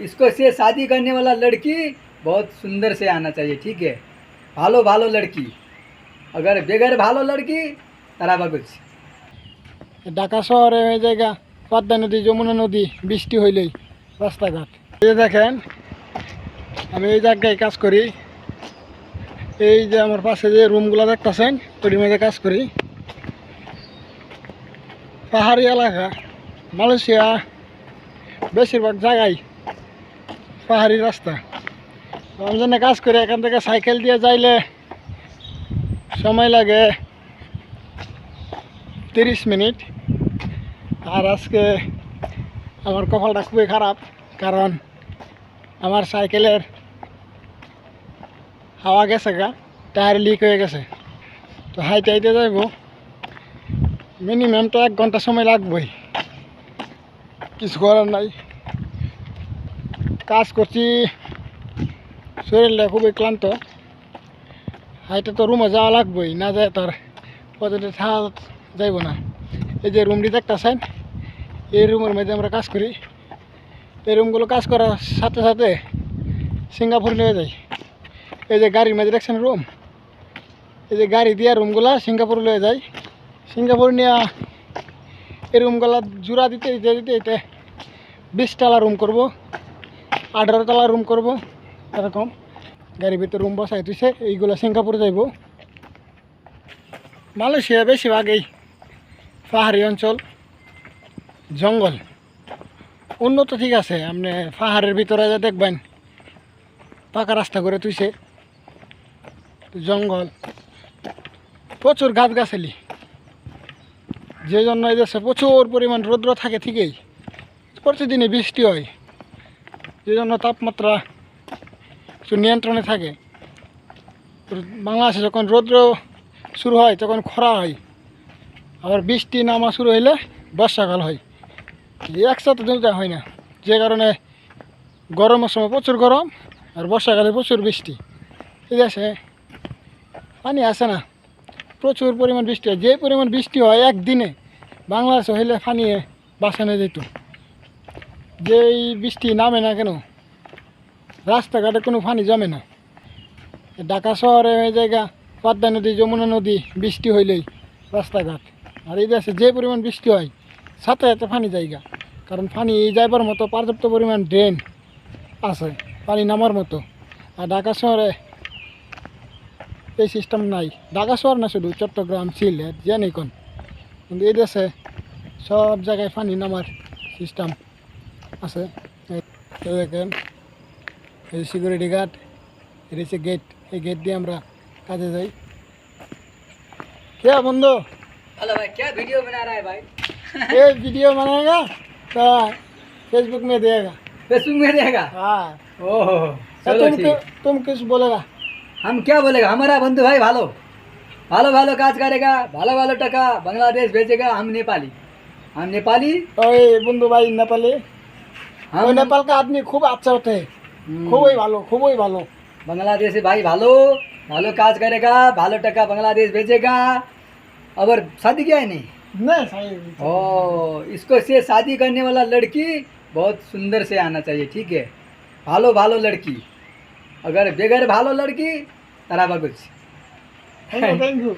इसको से शादी करने वाला लड़की बहुत सुंदर से आना चाहिए, ठीक है। ভালো ভালো लड़की, अगर बेगर ভালো लड़की তারা বাগুজ। ঢাকা শহরে এই জায়গা পদ্মা নদী, যমুনা নদী, বৃষ্টি হইলেই রাস্তাঘাট। এই দেখেন আমি এই জায়গায় কাজ করি। এই যে আমার পাশে যে রুমগুলো দেখতেছেন ওটির মধ্যে কাজ করি। পাহাড়ি এলাকা, মালয়েশিয়া বেশিরভাগ জায়গায় পাহাড়ি রাস্তা। আমি যেন কাজ করি, এখান থেকে সাইকেল দিয়ে যাইলে সময় লাগে 30 মিনিট। আর আজকে আমার কপালটা খুবই খারাপ, কারণ আমার সাইকেলের হাওয়া গেছে গা, টায়ার লিক হয়ে গেছে। তো হাইটে হাইটে যাইব, মিনিমাম তো 1 ঘন্টা সময় লাগবেই। কিছু করার নাই, কাজ করছি, শরীরটা খুবই ক্লান্ত। হাইটে তো রুমে যাওয়া লাগবেই, না যায় তার পথে থাকা যাইব না। এই যে রুমটি দেখতেছেন, এই রুমের মধ্যে আমরা কাজ করি। এই রুমগুলো কাজ করার সাথে সাথে সিঙ্গাপুর নিয়ে যাই। এই যে গাড়ির মধ্যে দেখছেন রুম, এই যে গাড়ি দিয়ে রুমগুলা সিঙ্গাপুর নিয়ে যাই। সিঙ্গাপুর নিয়ে এই রুমগুলা জোড়া দিতে দিতে দিতে দিতে 20 তলা রুম করব, 18 তলা রুম করব, এরকম গাড়ির ভিতরে রুম বসাই দিছে। এইগুলো সিঙ্গাপুর যাইব। মালয়েশিয়া বেশিরভাগই পাহাড়ি অঞ্চল, জঙ্গল। উন্নত ঠিক আছে, আপনি পাহাড়ের ভিতরে যা দেখবেন পাকা রাস্তা করে তুইছে, জঙ্গল, প্রচুর গাছগাছালি। যে জন্য এই দেশে প্রচুর পরিমাণ রৌদ্র থাকে, ঠিকই প্রতিদিনই বৃষ্টি হয়, যে জন্য তাপমাত্রা একটু নিয়ন্ত্রণে থাকে। বাংলাদেশে যখন রৌদ্র শুরু হয় তখন খরা হয়, আবার বৃষ্টি নামা শুরু হইলে বর্ষাকাল হয়। একসাথে দুইটা হয় না, যে কারণে গরমের সময় প্রচুর গরম আর বর্ষাকালে প্রচুর বৃষ্টি। ঠিক আছে, পানি আসে না, প্রচুর পরিমাণ বৃষ্টি হয়। যে পরিমাণ বৃষ্টি হয় একদিনে বাংলাদেশে হইলে পানি বাঁচানো যেত। যেই বৃষ্টি নামে না কেন, রাস্তাঘাটে কোনো পানি জমে না। ঢাকা শহরে এই জায়গা পদ্মা নদী, যমুনা নদী, বৃষ্টি হইলেই রাস্তাঘাট। আর এই দেশে যে পরিমাণ বৃষ্টি হয় সাথে সাথে পানি জায়গা, কারণ পানি যাইবার মতো পর্যাপ্ত পরিমাণ ড্রেন আছে পানি নামার মতো। আর ঢাকা শহরে এই সিস্টেম নাই। ঢাকা শহর না, শুধু চট্টগ্রাম, সিলেট, যেন কিন্তু এই দেশে সব জায়গায় পানি নামার সিস্টেম আছে। এই দেখেন এই সিকিউরিটি গার্ড, এটা হচ্ছে গেট। এই গেট দিয়ে আমরা কাজে যাই। क्या बंदो? हेलो भाई, क्या वीडियो बना रहा है भाई? ये वीडियो बनाएगा तो फेसबुक में देगा। फेसबुक में देगा? हाँ। ओहो, तो चलो ठीक। तुम किस बोलेगा? हम क्या बोलेगा, हमारा बंधु भाई भालो भालो भालो काज करेगा, भालो भालो टका बांग्लादेश भेजेगा। हम नेपाली और ये बंधु भाई नेपाली, हम और नेपाल का आदमी खूब अच्छा होते हैं, खूब ही भालो। बांग्लादेशी भाई भालो भालो काज करेगा, भालो टका बांग्लादेश भेजेगा। और शादी किया है नहीं? नहीं सही। ओ, इसको से शादी करने वाला लड़की बहुत सुंदर से आना चाहिए, ठीक है। भालो भालो लड़की, अगर बेगर भालो लड़की तारा बागुज। Thank you.